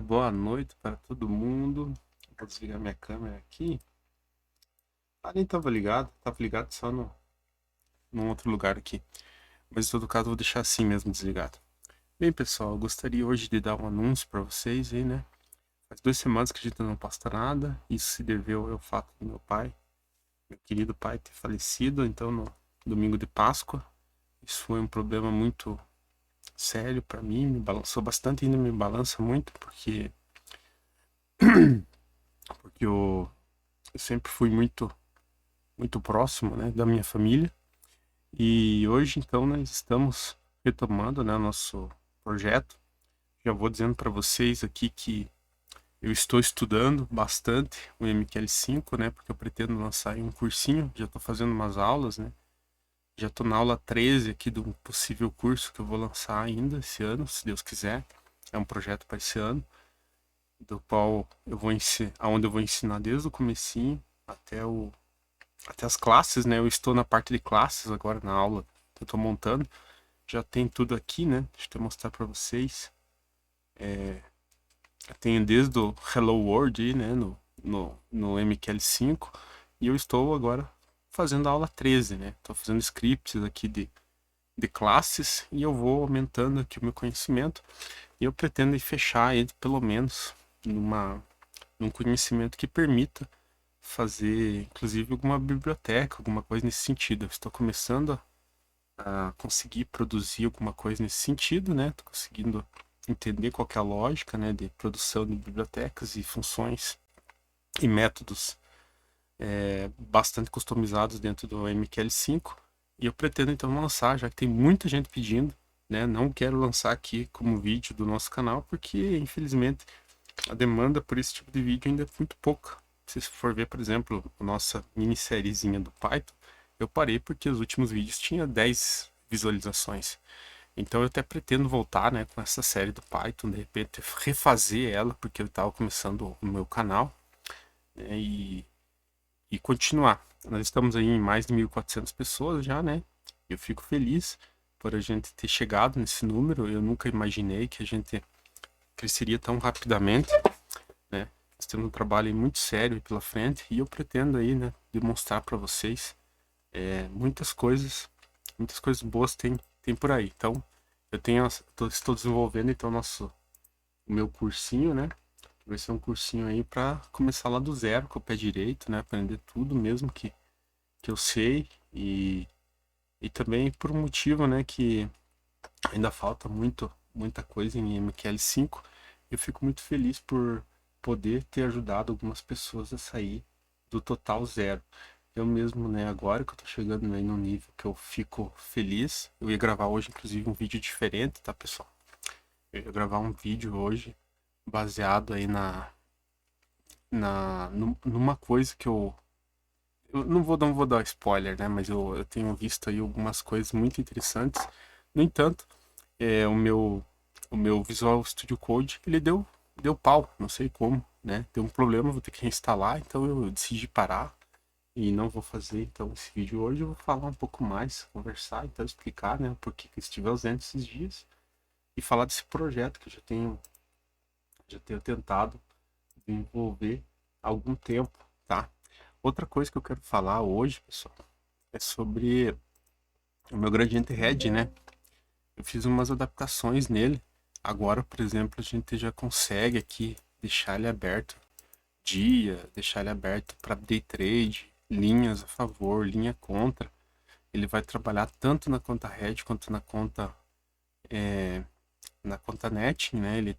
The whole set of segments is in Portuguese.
boa noite para todo mundo. Vou desligar minha câmera aqui. Nem tava ligado só num outro lugar aqui. Mas em todo caso, eu vou deixar assim mesmo desligado. Bem, pessoal, eu gostaria hoje de dar um anúncio para vocês aí, né? Faz 2 semanas que a gente não posta nada. Isso se deveu ao fato do meu pai, meu querido pai, ter falecido. Então, no domingo de Páscoa, isso foi um problema muito sério para mim. Me balançou bastante, ainda me balança muito, porque eu sempre fui muito próximo, né, da minha família. E hoje, então, nós estamos retomando, né, nosso projeto. Já vou dizendo para vocês aqui que eu estou estudando bastante o MQL5, né, porque eu pretendo lançar aí um cursinho. Já estou fazendo umas aulas, né. Já estou na aula 13 aqui de um possível curso que eu vou lançar ainda esse ano, se Deus quiser. É um projeto para esse ano, do qual eu vou ensinar, onde eu vou ensinar desde o comecinho até as classes, né? Eu estou na parte de classes agora na aula que eu estou montando. Já tem tudo aqui, né? Deixa eu mostrar para vocês. Eu tenho desde o Hello World aí, né? No MQL5. E eu estou agora fazendo a aula 13, né? Estou fazendo scripts aqui de classes e eu vou aumentando aqui o meu conhecimento. E eu pretendo fechar ele pelo menos num conhecimento que permita fazer, inclusive, alguma biblioteca, alguma coisa nesse sentido. Eu estou começando a conseguir produzir alguma coisa nesse sentido, né? Estou conseguindo entender qual que é a lógica, né, de produção de bibliotecas e funções e métodos bastante customizados dentro do MQL5. E eu pretendo então lançar, já que tem muita gente pedindo, né? Não quero lançar aqui como vídeo do nosso canal, porque infelizmente a demanda por esse tipo de vídeo ainda é muito pouca. Se for ver, por exemplo, a nossa minissériezinha do Python, eu parei porque os últimos vídeos tinham 10 visualizações. Então eu até pretendo voltar, né, com essa série do Python, de repente refazer ela, porque eu estava começando o meu canal, né, e continuar. Nós estamos aí em mais de 1.400 pessoas já, né? Eu fico feliz por a gente ter chegado nesse número. Eu nunca imaginei que a gente cresceria tão rapidamente, né? Nós temos um trabalho muito sério pela frente e eu pretendo aí, né, demonstrar para vocês muitas coisas boas tem por aí. Então, estou desenvolvendo então o meu cursinho, né? Vai ser um cursinho aí para começar lá do zero, com o pé direito, né? Aprender tudo mesmo que eu sei e também por um motivo, né, que ainda falta muita coisa em MQL5. Eu fico muito feliz por poder ter ajudado algumas pessoas a sair do total zero. Eu mesmo, né, agora que eu tô chegando aí no nível que eu fico feliz, eu ia gravar hoje, inclusive, um vídeo diferente, tá, pessoal? Eu ia gravar um vídeo hoje baseado aí numa coisa que eu não vou dar spoiler, né, mas eu tenho visto aí algumas coisas muito interessantes. No entanto, o meu Visual Studio Code, ele deu pau, não sei como, né? Deu um problema, vou ter que reinstalar, então eu decidi parar e não vou fazer então esse vídeo hoje. Eu vou falar um pouco mais, conversar, então explicar, né, por que eu estive ausente esses dias e falar desse projeto que eu já tenho tentado desenvolver há algum tempo, tá? Outra coisa que eu quero falar hoje, pessoal, é sobre o meu Gradiente Red, né? Eu fiz umas adaptações nele. Agora, por exemplo, a gente já consegue aqui deixar ele aberto dia, deixar ele aberto para day trade, linhas a favor, linha contra. Ele vai trabalhar tanto na conta Red quanto na conta Net, né? Ele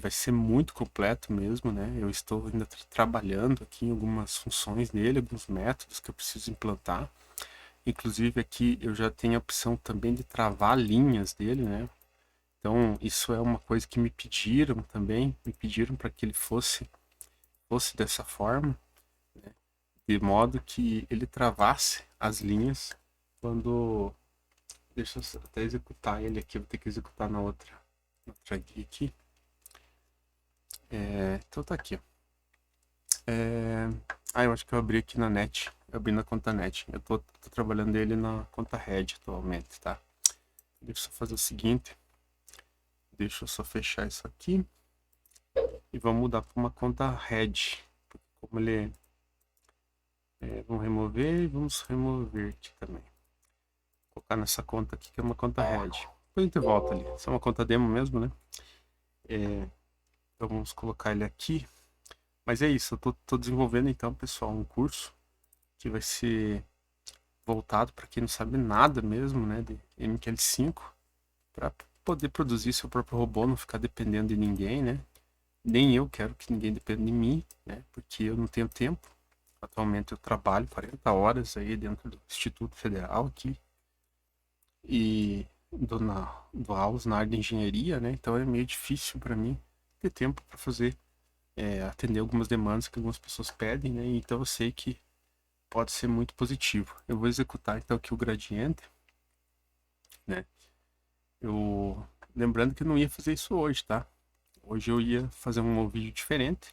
vai ser muito completo mesmo, né? Eu estou ainda trabalhando aqui em algumas funções dele, alguns métodos que eu preciso implantar. Inclusive aqui eu já tenho a opção também de travar linhas dele, né? Então, isso é uma coisa que me pediram também, me pediram para que ele fosse dessa forma, de modo que ele travasse as linhas quando. Deixa eu até executar ele aqui, eu vou ter que executar na outra guia aqui. Então tá aqui, ó. Eu acho que eu abri aqui na net, eu abri na conta net. Eu tô trabalhando ele na conta Red atualmente, tá? Deixa eu só fazer o seguinte, deixa eu só fechar isso aqui. e vamos mudar para uma conta head. Como ele vamos remover e vamos remover aqui também. Vou colocar nessa conta aqui que é uma conta head. Depois a gente volta ali. Isso é uma conta demo mesmo, né? Então vamos colocar ele aqui. Mas é isso, eu tô desenvolvendo então, pessoal, um curso que vai ser voltado para quem não sabe nada mesmo, né, de MQL5, para poder produzir seu próprio robô, não ficar dependendo de ninguém, né? Nem eu quero que ninguém dependa de mim, né? Porque eu não tenho tempo. Atualmente eu trabalho 40 horas aí dentro do Instituto Federal aqui e dou aulas na área de engenharia, né? Então é meio difícil para mim ter tempo para fazer, atender algumas demandas que algumas pessoas pedem, né? Então eu sei que pode ser muito positivo. Eu vou executar então aqui o gradiente, né? Eu lembrando que eu não ia fazer isso hoje, tá? Hoje eu ia fazer um vídeo diferente,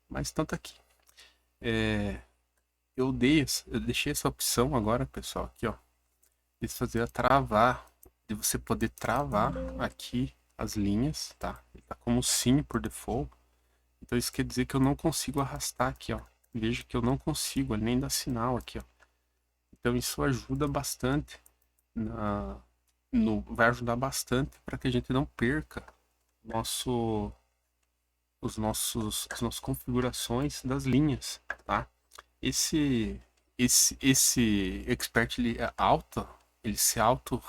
mas tanto aqui. Eu deixei essa opção agora, pessoal, aqui, ó, de fazer a travar, de você poder travar aqui as linhas, tá? Ele tá como sim por default. Então isso quer dizer que eu não consigo arrastar aqui, ó. Veja que eu não consigo nem dar sinal aqui, ó. Então isso ajuda bastante vai ajudar bastante para que a gente não perca nosso as nossas configurações das linhas, tá? Esse esse expert ele é auto, ele se auto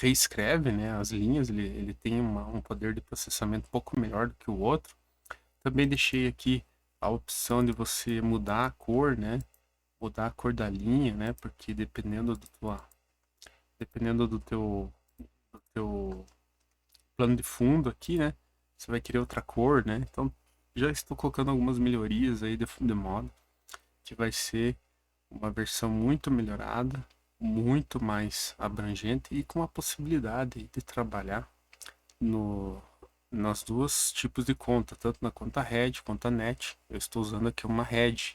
reescreve, né, as linhas, ele tem um poder de processamento um pouco melhor do que o outro. Também deixei aqui a opção de você mudar a cor, né, mudar a cor da linha, né, porque dependendo do teu plano de fundo aqui, né, você vai querer outra cor, né, então já estou colocando algumas melhorias aí de modo que vai ser uma versão muito melhorada, muito mais abrangente e com a possibilidade de trabalhar no, nas duas tipos de conta, tanto na conta Red quanto a Net. Eu estou usando aqui uma Red,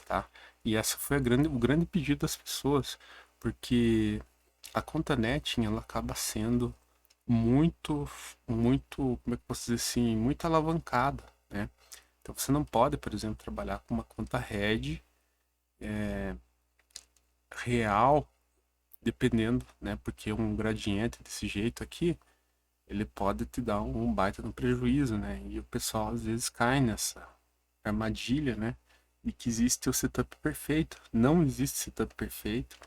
tá? E essa foi o grande pedido das pessoas, porque a conta Net ela acaba sendo muito, como é que eu posso dizer assim, muito alavancada, né? Então você não pode, por exemplo, trabalhar com uma conta Red real, dependendo, né? Porque um gradiente desse jeito aqui, ele pode te dar um baita no prejuízo, né? E o pessoal às vezes cai nessa armadilha, né? De que existe o setup perfeito. Não existe setup perfeito.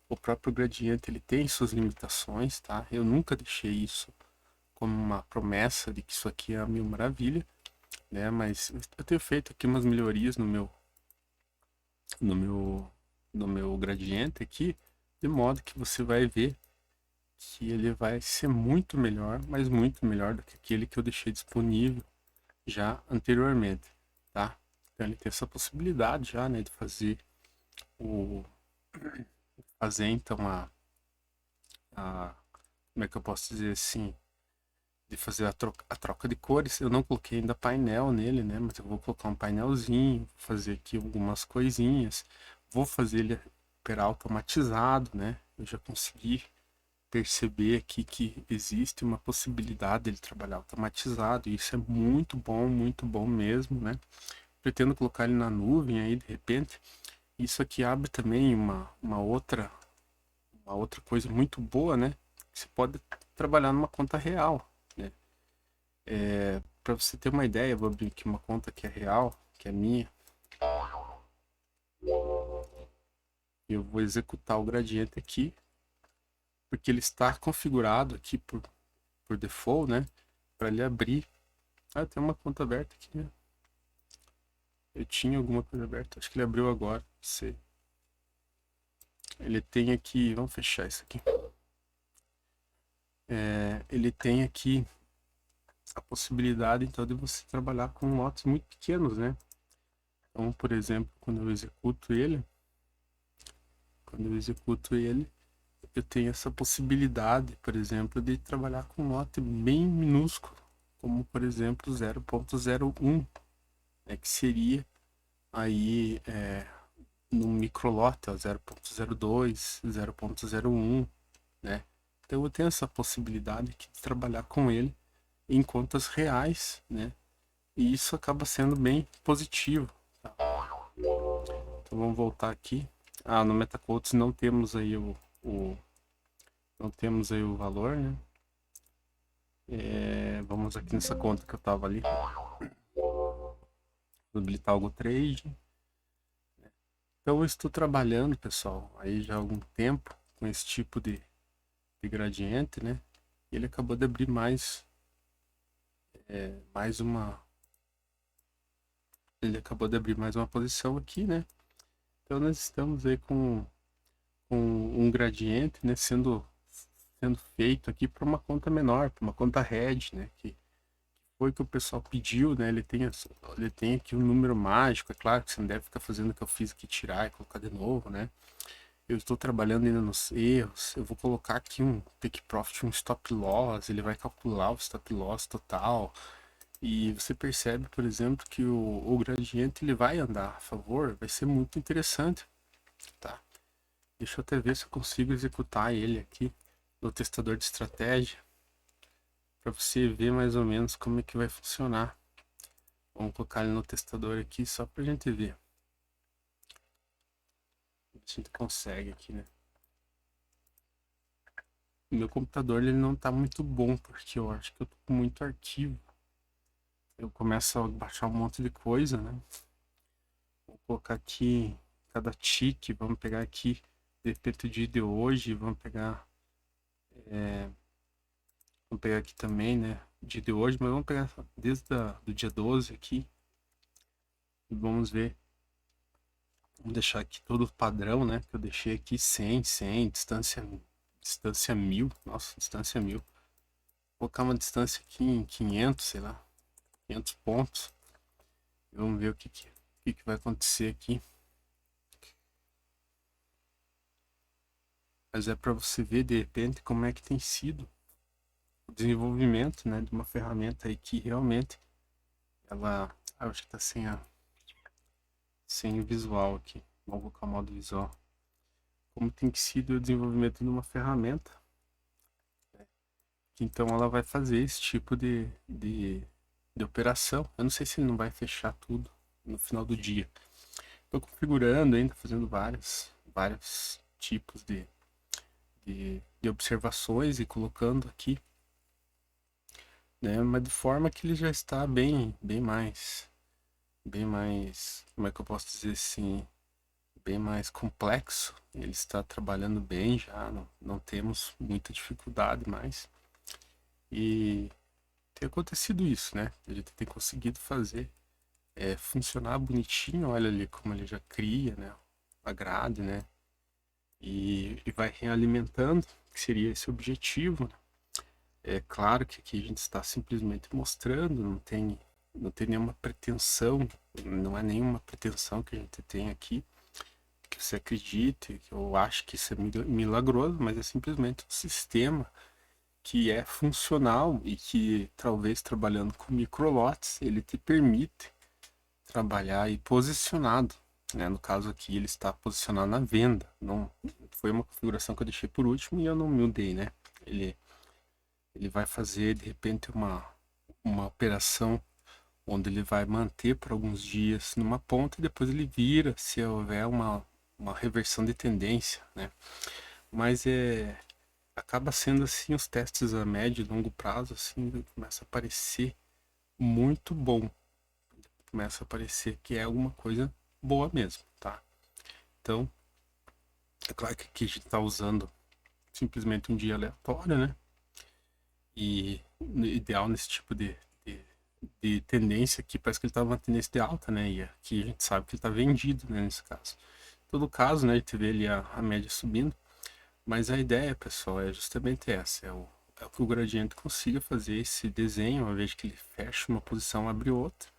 O próprio gradiente ele tem suas limitações, tá? Eu nunca deixei isso como uma promessa de que isso aqui é a mil maravilha, né? Mas eu tenho feito aqui umas melhorias no meu, no meu gradiente aqui, de modo que você vai ver que ele vai ser muito melhor, mas muito melhor do que aquele que eu deixei disponível já anteriormente, tá? Então ele tem essa possibilidade já, né, de o fazer então a como é que eu posso dizer assim, de fazer a troca de cores. Eu não coloquei ainda painel nele, né, mas eu vou colocar um painelzinho, fazer aqui algumas coisinhas, vou fazer ele operar automatizado, né? Eu já consegui perceber aqui que existe uma possibilidade dele trabalhar automatizado, e isso é muito bom mesmo, né? Pretendo colocar ele na nuvem aí de repente. Isso aqui abre também uma outra coisa muito boa, né? Você pode trabalhar numa conta real, né? Para você ter uma ideia, vou abrir aqui uma conta que é real, que é minha. Eu vou executar o gradiente aqui, porque ele está configurado aqui por default, né? Para ele abrir. Ah, tem uma conta aberta aqui, né? Eu tinha alguma coisa aberta, acho que ele abriu agora. Sei. Ele tem aqui, vamos fechar isso aqui. Ele tem aqui a possibilidade então de você trabalhar com lotes muito pequenos, né? Então, por exemplo, quando eu executo ele, eu tenho essa possibilidade, por exemplo, de trabalhar com um lote bem minúsculo, como por exemplo 0.01, né, que seria aí no microlote, 0.02, 0.01, né? Então eu tenho essa possibilidade aqui de trabalhar com ele em contas reais, né? E isso acaba sendo bem positivo. Tá? Então vamos voltar aqui. No MetaQuotes não temos aí não temos aí o valor, né? Vamos aqui nessa conta que eu tava ali. Habilitar algo trade. Então eu estou trabalhando, pessoal, aí já há algum tempo com esse tipo de gradiente, né? E ele acabou de abrir mais uma. Ele acabou de abrir mais uma posição aqui, né? Então nós estamos aí com um gradiente, né? Sendo feito aqui para uma conta menor, para uma conta Red, né? Que foi o que o pessoal pediu, né? Ele tem aqui um número mágico, é claro que você não deve ficar fazendo o que eu fiz aqui, tirar e colocar de novo, né? Eu estou trabalhando ainda nos erros. Eu vou colocar aqui um take profit, um stop loss. Ele vai calcular o stop loss total. E você percebe, por exemplo, que o gradiente ele vai andar a favor. Vai ser muito interessante, tá? Deixa eu até ver se eu consigo executar ele aqui no testador de estratégia, para você ver mais ou menos como é que vai funcionar. Vamos colocar ele no testador aqui só para a gente ver. A gente consegue aqui, né? O meu computador ele não tá muito bom, porque eu acho que eu tô com muito arquivo. Eu começo a baixar um monte de coisa, né? Vou colocar aqui cada tique, vamos pegar aqui de repente o dia de hoje, vamos pegar aqui também, né? O dia de hoje, mas vamos pegar desde do dia 12 aqui e vamos ver. Vamos deixar aqui todo padrão, né? Que eu deixei aqui 100, distância 1000, nossa, distância 1000. Vou colocar uma distância aqui em 500, sei lá, 500 pontos. Vamos ver o que vai acontecer aqui. Mas é para você ver de repente como é que tem sido o desenvolvimento, né, de uma ferramenta aí que realmente ela, acho que tá sem o visual aqui. Vamos colocar o modo visual. Como tem sido o desenvolvimento de uma ferramenta, né, que então ela vai fazer esse tipo de operação. Eu não sei se ele não vai fechar tudo no final do dia. Estou configurando ainda, fazendo vários tipos de observações e colocando aqui, né? Mas de forma que ele já está bem mais, como é que eu posso dizer assim, bem mais complexo. Ele está trabalhando bem já, não temos muita dificuldade mais. E tem acontecido isso, né? A gente tem conseguido fazer funcionar bonitinho. Olha ali como ele já cria, né? A grade, né? E vai realimentando, que seria esse objetivo, né? É claro que aqui a gente está simplesmente mostrando, não tem nenhuma pretensão, não é nenhuma pretensão que a gente tem aqui, que você acredite, que eu acho que isso é milagroso, mas é simplesmente um sistema que é funcional e que talvez trabalhando com microlotes ele te permite trabalhar e posicionado, né? No caso aqui ele está posicionado na venda, não foi uma configuração que eu deixei por último e eu não mudei, né? Ele vai fazer de repente uma operação onde ele vai manter por alguns dias numa ponta e depois ele vira se houver uma reversão de tendência, né? Mas acaba sendo assim os testes a médio e longo prazo assim começa a parecer muito bom, começa a parecer que é alguma coisa boa mesmo, tá? Então é claro que aqui a gente está usando simplesmente um dia aleatório, né? E ideal nesse tipo de tendência aqui, parece que ele estava uma tendência de alta, né? E aqui a gente sabe que ele está vendido, né? Nesse caso. Em todo caso, né? A gente vê ali a média subindo. Mas a ideia, pessoal, é justamente essa. É o que o gradiente consiga fazer esse desenho, uma vez que ele fecha uma posição, abre outra.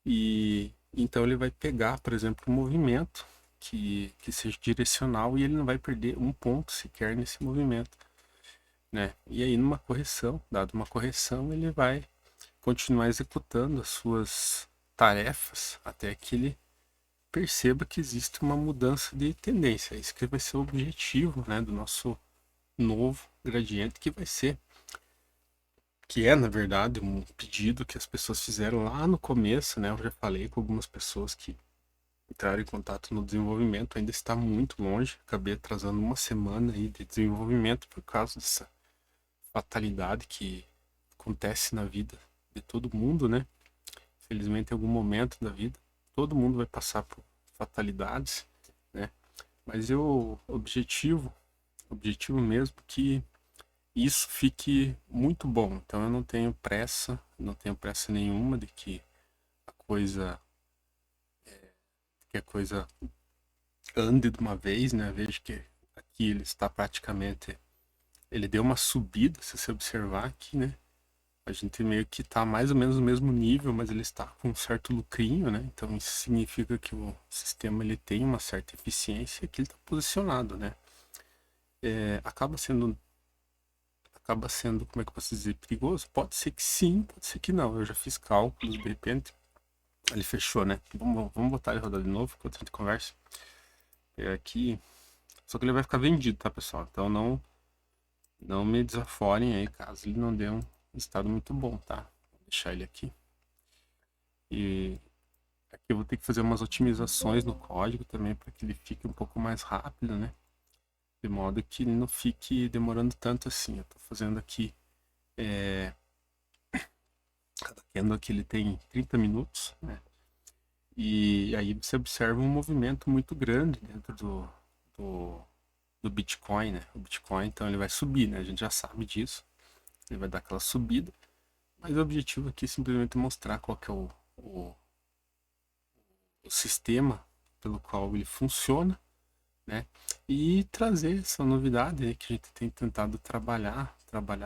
E então ele vai pegar, por exemplo, um movimento que seja direcional e ele não vai perder um ponto sequer nesse movimento, né? E aí numa correção, dado uma correção, ele vai continuar executando as suas tarefas até que ele perceba que existe uma mudança de tendência. Isso que vai ser o objetivo, né, do nosso novo gradiente, que vai ser que é, na verdade, um pedido que as pessoas fizeram lá no começo, né? Eu já falei com algumas pessoas que entraram em contato no desenvolvimento, ainda está muito longe. Acabei atrasando uma semana aí de desenvolvimento por causa dessa fatalidade que acontece na vida de todo mundo, né? Felizmente, em algum momento da vida, todo mundo vai passar por fatalidades, né? Mas eu objetivo mesmo que isso fique muito bom. Então eu não tenho pressa, não tenho pressa nenhuma de a coisa que a coisa ande de uma vez, né? Vejo que aqui ele está praticamente, ele deu uma subida, se você observar aqui, né? A gente meio que está mais ou menos no mesmo nível, mas ele está com um certo lucrinho, né? Então isso significa que o sistema ele tem uma certa eficiência que ele está posicionado, né? Acaba sendo, como é que eu posso dizer, perigoso? Pode ser que sim, pode ser que não. Eu já fiz cálculos, de repente, ele fechou, né? Vamos botar ele rodar de novo, enquanto a gente conversa. Aqui, só que ele vai ficar vendido, tá, pessoal? Então não me desaforem aí, caso ele não dê um estado muito bom, tá? Vou deixar ele aqui. E aqui eu vou ter que fazer umas otimizações no código também para que ele fique um pouco mais rápido, né? De modo que ele não fique demorando tanto assim. Eu tô fazendo aqui, cada candle aqui ele tem 30 minutos, né? E aí você observa um movimento muito grande dentro do, do Bitcoin, né? O Bitcoin, então ele vai subir, né? A gente já sabe disso. Ele vai dar aquela subida. Mas o objetivo aqui é simplesmente mostrar qual que é o sistema pelo qual ele funciona, né? E trazer essa novidade aí que a gente tem tentado trabalhar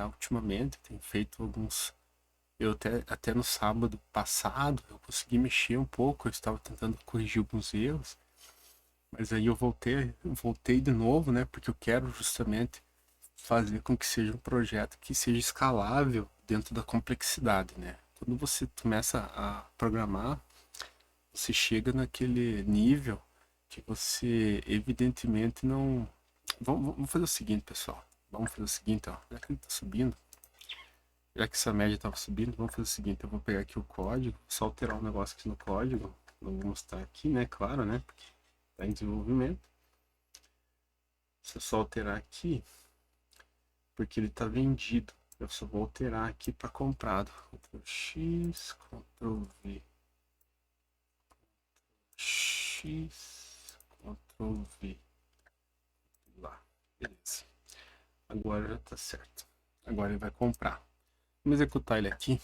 ultimamente, tem feito alguns. Eu até no sábado passado eu consegui mexer um pouco, eu estava tentando corrigir alguns erros, mas aí eu voltei de novo, né? Porque eu quero justamente fazer com que seja um projeto que seja escalável dentro da complexidade, né? Quando você começa a programar, você chega naquele nível que você evidentemente não. Vamos fazer o seguinte, pessoal. Vamos fazer o seguinte, ó. Já que ele tá subindo, já que essa média estava subindo, vamos fazer o seguinte, eu vou pegar aqui o código, só alterar um negócio aqui no código. Não vou mostrar aqui, né? Claro, né? Porque está em desenvolvimento. Se eu só alterar aqui, porque ele está vendido. Eu só vou alterar aqui para comprado. Ctrl X, Ctrl V. X, Ctrl V. Lá. Beleza. Agora já está certo. Agora ele vai comprar. Vamos executar ele aqui.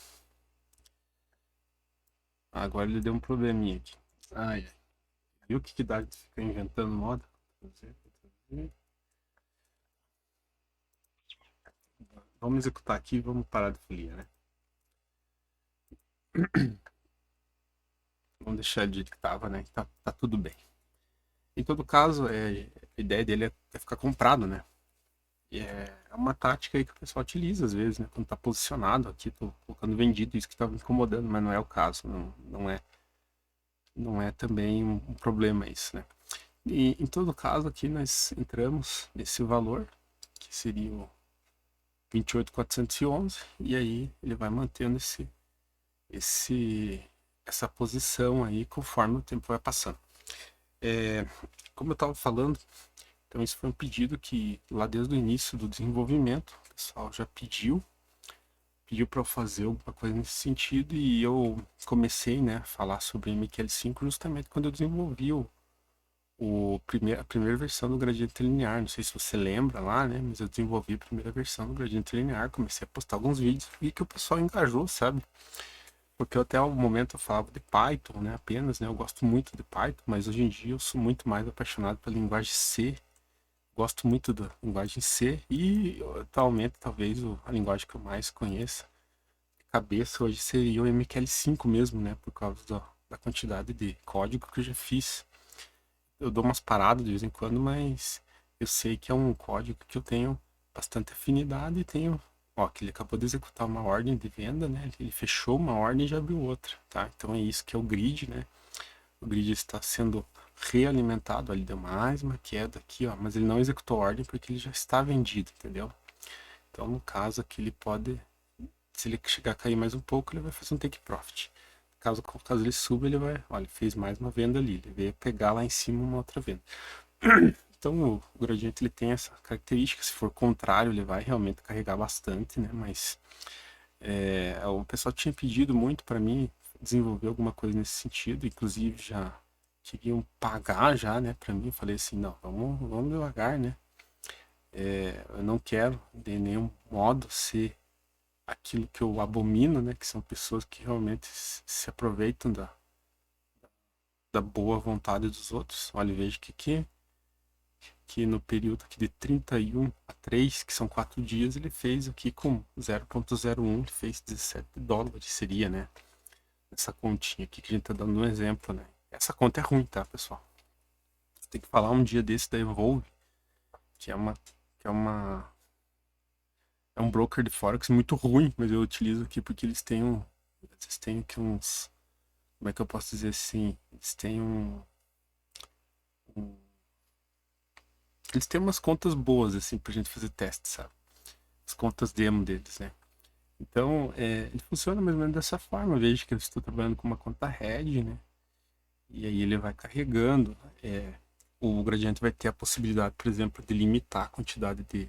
Agora ele deu um probleminha aqui. Ai, ai. Viu o que dá de ficar inventando moda? Vamos executar aqui e vamos parar de folia, né? Vamos deixar ele do jeito que tava, né? Tá tudo bem. Em todo caso, a ideia dele é ficar comprado, né? E é uma tática aí que o pessoal utiliza às vezes, né? Quando tá posicionado aqui, tô colocando vendido, isso que tá me incomodando, mas não é o caso, não é também um problema isso, né? E em todo caso aqui nós entramos nesse valor, que seria o 28.411, e aí ele vai mantendo esse, essa posição aí conforme o tempo vai passando. Como eu estava falando, então isso foi um pedido que lá desde o início do desenvolvimento, o pessoal já pediu para eu fazer alguma coisa nesse sentido e eu comecei, né, a falar sobre MQL5 justamente quando eu desenvolvi a primeira versão do gradiente linear. Não sei se você lembra lá, né, mas eu desenvolvi a primeira versão do gradiente linear, comecei a postar alguns vídeos e que o pessoal engajou, sabe? Porque até o momento eu falava de Python, né, apenas, né, eu gosto muito de Python, mas hoje em dia eu sou muito mais apaixonado pela linguagem C. Gosto muito da linguagem C e atualmente talvez a linguagem que eu mais conheça cabeça hoje seria o MQL5 mesmo, né? Por causa da quantidade de código que eu já fiz. Eu dou umas paradas de vez em quando, mas eu sei que é um código que eu tenho bastante afinidade e tenho. Ó, que ele acabou de executar uma ordem de venda, né? Ele fechou uma ordem e já abriu outra, tá? Então é isso que é o grid, né? O grid está sendo realimentado, ele deu mais uma queda aqui, ó, mas ele não executou a ordem porque ele já está vendido, entendeu? Então, no caso aqui, ele pode Se ele chegar a cair mais um pouco, ele vai fazer um take profit. Caso ele suba, ele vai, olha, fez mais uma venda ali, ele veio pegar lá em cima uma outra venda. Então o gradiente ele tem essa característica, se for contrário, ele vai realmente carregar bastante, né? Mas o pessoal tinha pedido muito para mim desenvolver alguma coisa nesse sentido, inclusive já queriam pagar já, né, para mim. Eu falei assim, não, vamos devagar, né? Eu não quero de nenhum modo ser aquilo que eu abomino, né? Que são pessoas que realmente se aproveitam da boa vontade dos outros. Olha, veja que no período aqui de 31 a 3, que são 4 dias, ele fez aqui com 0,01, ele fez $17, seria, né? Essa continha aqui que a gente tá dando um exemplo, né? Essa conta é ruim, tá, pessoal? Tem que falar um dia desse da Evolve, que é um broker de Forex muito ruim, mas eu utilizo aqui porque eles têm aqui uns, como é que eu posso dizer assim? Um eles têm umas contas boas, assim, pra gente fazer teste, sabe? As contas demo deles, né? Então, ele funciona mais ou menos dessa forma. Veja que eu estou trabalhando com uma conta Red, né? E aí ele vai carregando. O gradiente vai ter a possibilidade, por exemplo, de limitar a quantidade de,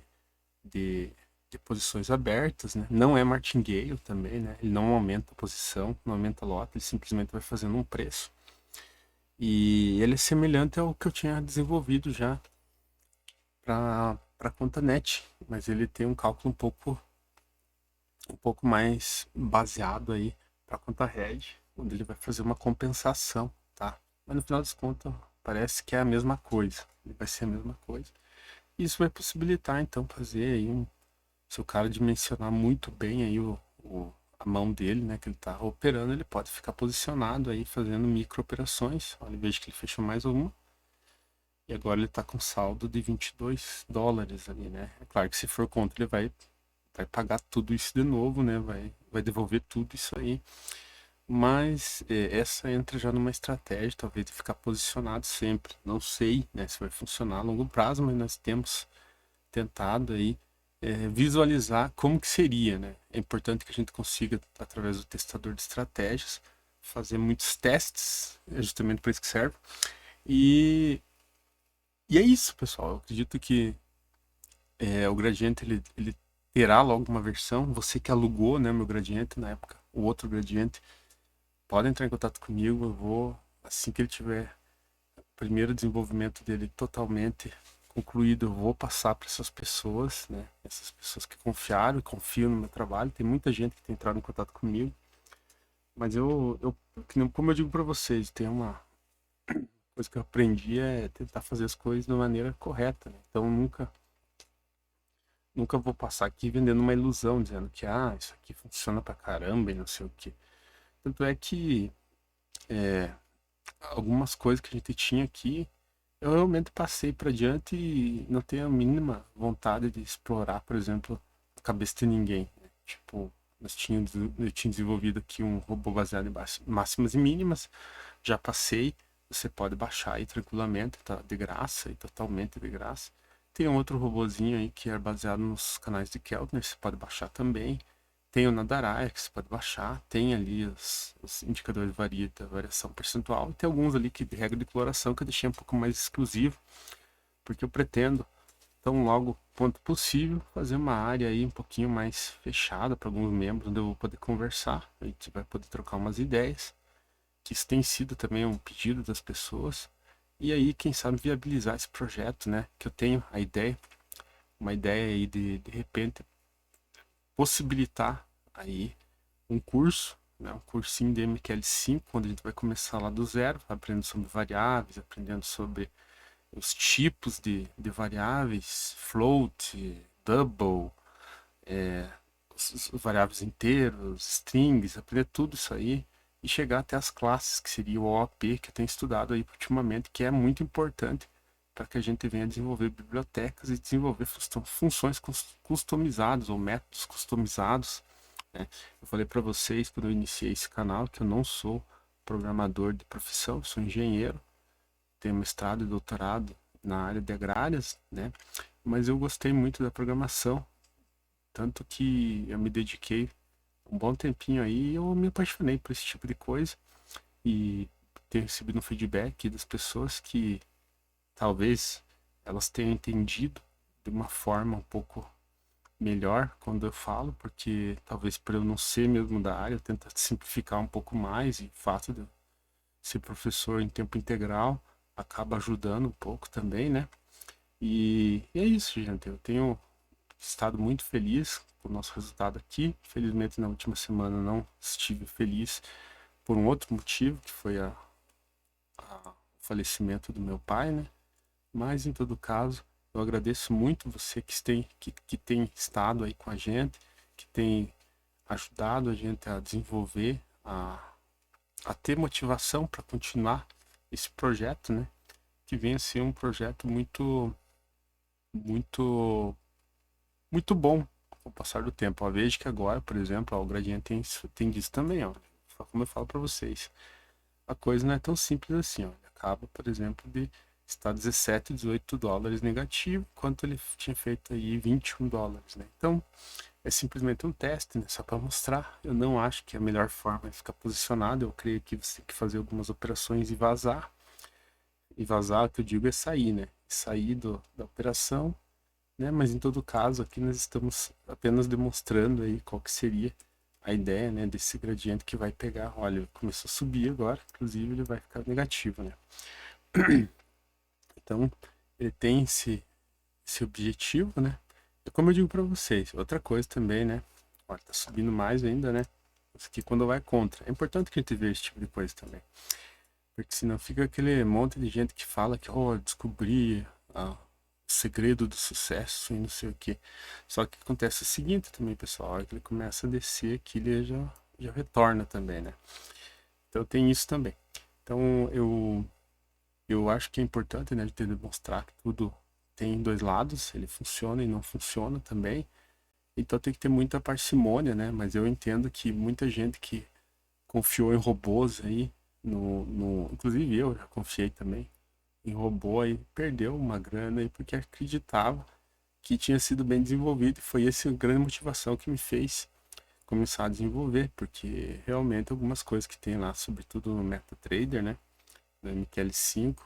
de posições abertas, né? Não é martingale também, né? Ele não aumenta a posição, não aumenta a lota, ele simplesmente vai fazendo um preço. E ele é semelhante ao que eu tinha desenvolvido já para a conta net, mas ele tem um cálculo um pouco mais baseado aí para a conta Red, onde ele vai fazer uma compensação, tá? Mas no final das contas parece que é a mesma coisa, ele vai ser a mesma coisa. Isso vai possibilitar então fazer aí se o cara dimensionar muito bem aí a mão dele, né, que ele está operando, ele pode ficar posicionado aí fazendo micro operações. Olha, veja que ele fechou mais uma. E agora ele está com saldo de $22 ali, né? É claro que se for contra, ele vai pagar tudo isso de novo, né? Vai devolver tudo isso aí. Mas essa entra já numa estratégia, talvez, de ficar posicionado sempre. Não sei, né, se vai funcionar a longo prazo, mas nós temos tentado aí visualizar como que seria, né? É importante que a gente consiga, através do testador de estratégias, fazer muitos testes, é justamente para isso que serve. E, e é isso, pessoal. Eu acredito que o Gradiente ele terá logo uma versão. Você que alugou, né, meu Gradiente na época, o outro Gradiente, pode entrar em contato comigo. Eu vou, assim que ele tiver o primeiro desenvolvimento dele totalmente concluído, eu vou passar para essas pessoas, né? Essas pessoas que confiaram e confiam no meu trabalho. Tem muita gente que tem entrado em contato comigo, mas como eu digo para vocês, tem uma coisa que eu aprendi é tentar fazer as coisas da maneira correta, né? Então nunca vou passar aqui vendendo uma ilusão, dizendo que isso aqui funciona pra caramba e não sei o que. Tanto é que algumas coisas que a gente tinha aqui, eu realmente passei para diante e não tenho a mínima vontade de explorar, por exemplo, a cabeça de ninguém, né? Tipo, eu tinha desenvolvido aqui um robô baseado em máximas e mínimas, já passei, você pode baixar aí tranquilamente, tá de graça e totalmente de graça. Tem um outro robozinho aí que é baseado nos canais de Keltner, você pode baixar também. Tem o Nadaraya que você pode baixar, tem ali os indicadores de variação percentual, e tem alguns ali que de regra de coloração que eu deixei um pouco mais exclusivo, porque eu pretendo, tão logo quanto possível, fazer uma área aí um pouquinho mais fechada para alguns membros, onde eu vou poder conversar, a gente vai poder trocar umas ideias, que isso tem sido também um pedido das pessoas, e aí, quem sabe, viabilizar esse projeto, né, que eu tenho a ideia, uma ideia aí de repente, possibilitar aí um curso, né, um cursinho de MQL5, onde a gente vai começar lá do zero, aprendendo sobre variáveis, aprendendo sobre os tipos de variáveis, float, double, os variáveis inteiros, strings, aprender tudo isso aí e chegar até as classes, que seria o OOP, que eu tenho estudado aí ultimamente, que é muito importante para que a gente venha desenvolver bibliotecas e desenvolver funções customizadas ou métodos customizados, né? Eu falei para vocês quando eu iniciei esse canal que eu não sou programador de profissão, sou engenheiro, tenho mestrado e doutorado na área de agrárias, né? Mas eu gostei muito da programação, tanto que eu me dediquei um bom tempinho aí, eu me apaixonei por esse tipo de coisa e tenho recebido um feedback das pessoas que talvez elas tenham entendido de uma forma um pouco melhor quando eu falo, porque talvez por eu não ser mesmo da área, eu tento simplificar um pouco mais, e o fato de eu ser professor em tempo integral acaba ajudando um pouco também, né? E é isso, gente. Eu tenho estado muito feliz com o nosso resultado aqui. Felizmente, na última semana não estive feliz por um outro motivo, que foi o falecimento do meu pai, né? Mas, em todo caso, eu agradeço muito você que tem estado aí com a gente, que tem ajudado a gente a desenvolver, a ter motivação para continuar esse projeto, né? Que vem a ser um projeto muito, muito bom com o passar do tempo. Eu vejo que agora, por exemplo, ó, o Gradiente tem disso também, ó. Como eu falo para vocês, a coisa não é tão simples assim, ó. Ele acaba, por exemplo, de estar 17, 18 dólares negativo, quanto ele tinha feito aí 21 dólares, né? Então, é simplesmente um teste, né? Só para mostrar. Eu não acho que a melhor forma é ficar posicionado. Eu creio que você tem que fazer algumas operações e vazar. E vazar, o que eu digo é sair, né? Sair da operação, né? Mas em todo caso, aqui nós estamos apenas demonstrando aí qual que seria a ideia, né, desse gradiente que vai pegar. Olha, começou a subir agora, inclusive ele vai ficar negativo, né? Então, ele tem esse objetivo, né? E como eu digo para vocês, outra coisa também, né? Olha, tá subindo mais ainda, né? Isso aqui quando vai contra. É importante que a gente veja esse tipo de coisa também. Porque senão fica aquele monte de gente que fala que, oh, descobri o segredo do sucesso e não sei o quê. Só que acontece o seguinte também, pessoal. A hora que ele começa a descer aqui, ele já retorna também, né? Então tem isso também. Então eu acho que é importante, né, de demonstrar que tudo tem dois lados, ele funciona e não funciona também. Então tem que ter muita parcimônia, né? Mas eu entendo que muita gente que confiou em robôs aí, inclusive eu já confiei também em robô aí, perdeu uma grana aí porque acreditava que tinha sido bem desenvolvido e foi essa a grande motivação que me fez começar a desenvolver, porque realmente algumas coisas que tem lá, sobretudo no MetaTrader, né, no MQL5,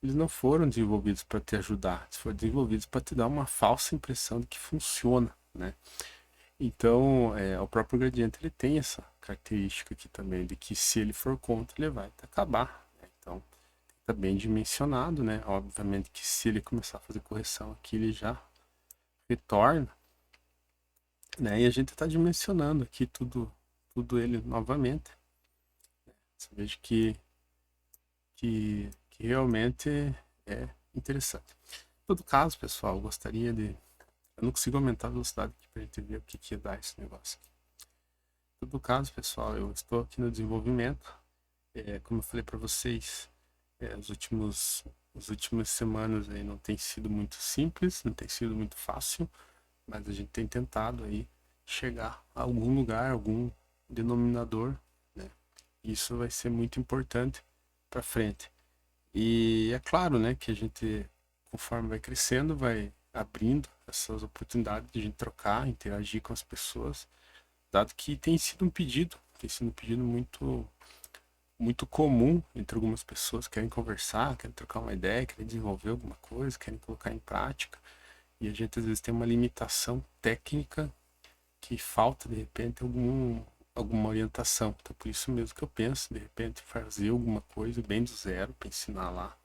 eles não foram desenvolvidos para te ajudar, eles foram desenvolvidos para te dar uma falsa impressão de que funciona, né? Então, o próprio gradiente ele tem essa característica aqui também, de que se ele for contra, ele vai acabar, né? Então, está bem dimensionado, né? Obviamente que se ele começar a fazer correção aqui, ele já retorna, né? E a gente está dimensionando aqui tudo ele novamente. Você veja que realmente é interessante. Em todo caso, pessoal, eu gostaria de... Eu não consigo aumentar a velocidade aqui para a gente ver o que ia dar esse negócio aqui. Em todo caso, pessoal, eu estou aqui no desenvolvimento. Como eu falei para vocês, as últimas semanas aí não tem sido muito simples, não tem sido muito fácil, mas a gente tem tentado aí chegar a algum lugar, algum denominador, né? Isso vai ser muito importante para frente. E é claro, né, que a gente, conforme vai crescendo, vai abrindo essas oportunidades de a gente trocar, interagir com as pessoas, dado que tem sido um pedido muito comum entre algumas pessoas que querem conversar, querem trocar uma ideia, querem desenvolver alguma coisa, querem colocar em prática. E a gente às vezes tem uma limitação técnica que falta de repente alguma orientação. Então por isso mesmo que eu penso, de repente, fazer alguma coisa bem do zero para ensinar lá.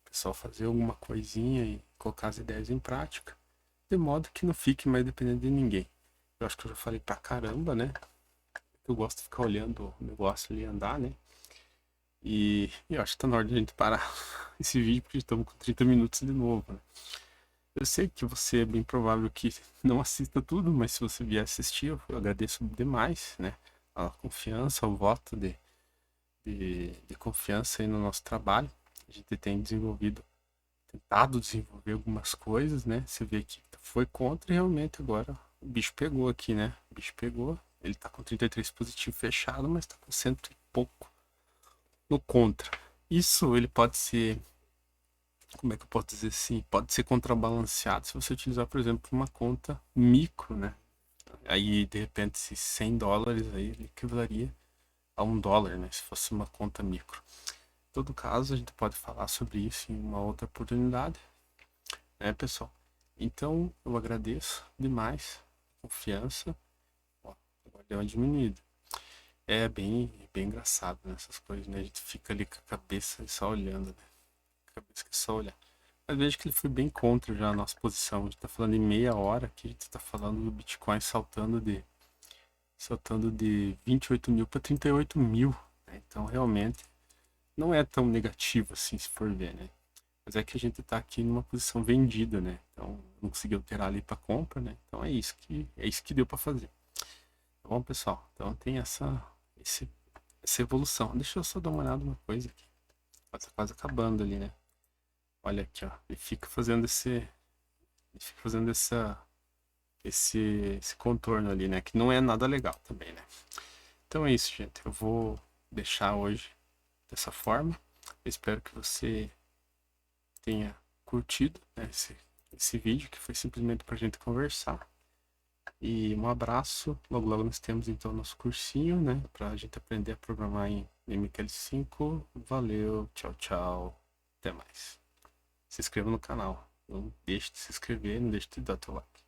O pessoal fazer alguma coisinha e colocar as ideias em prática, de modo que não fique mais dependendo de ninguém. Eu acho que eu já falei pra caramba, né? Eu gosto de ficar olhando o negócio ali andar, né? E eu acho que tá na hora de a gente parar esse vídeo, porque estamos com 30 minutos de novo, né? Eu sei que você é bem provável que não assista tudo, mas se você vier assistir, eu agradeço demais, né? A confiança, o voto de confiança aí no nosso trabalho. A gente tem tentado desenvolver algumas coisas, né? Você vê que foi contra e realmente agora o bicho pegou aqui, né? O bicho pegou, ele tá com 33 positivo fechado, mas tá com cento e pouco no contra. Isso ele pode ser, como é que eu posso dizer assim? Pode ser contrabalanceado se você utilizar, por exemplo, uma conta micro, né? Aí, de repente, esses $100 aí ele equivaleria a $1, né? Se fosse uma conta micro. Em todo caso, a gente pode falar sobre isso em uma outra oportunidade, né, pessoal? Então, eu agradeço demais a confiança. Ó, agora deu uma diminuída. É bem engraçado, né, essas coisas, né? A gente fica ali com a cabeça só olhando, né? Cabeça que só olhar. Mas vejo que ele foi bem contra já a nossa posição. A gente tá falando em meia hora que a gente tá falando do Bitcoin saltando de 28 mil para 38 mil, né? Então realmente não é tão negativo assim se for ver, né? Mas é que a gente tá aqui numa posição vendida, né? Então não conseguiu alterar ali para compra, né? Então é isso que deu para fazer. Tá bom, pessoal? Então tem esse, essa evolução. Deixa eu só dar uma olhada numa coisa aqui. Tá quase acabando ali, né? Olha aqui, ó. Ele fica fazendo esse contorno ali, né? Que não é nada legal também, né? Então é isso, gente. Eu vou deixar hoje dessa forma. Eu espero que você tenha curtido, né, esse vídeo, que foi simplesmente pra gente conversar. E um abraço. Logo, logo nós temos então nosso cursinho, né? Pra gente aprender a programar em MQL5. Valeu, tchau, tchau. Até mais. Se inscreva no canal. Não deixe de se inscrever, não deixe de dar teu like.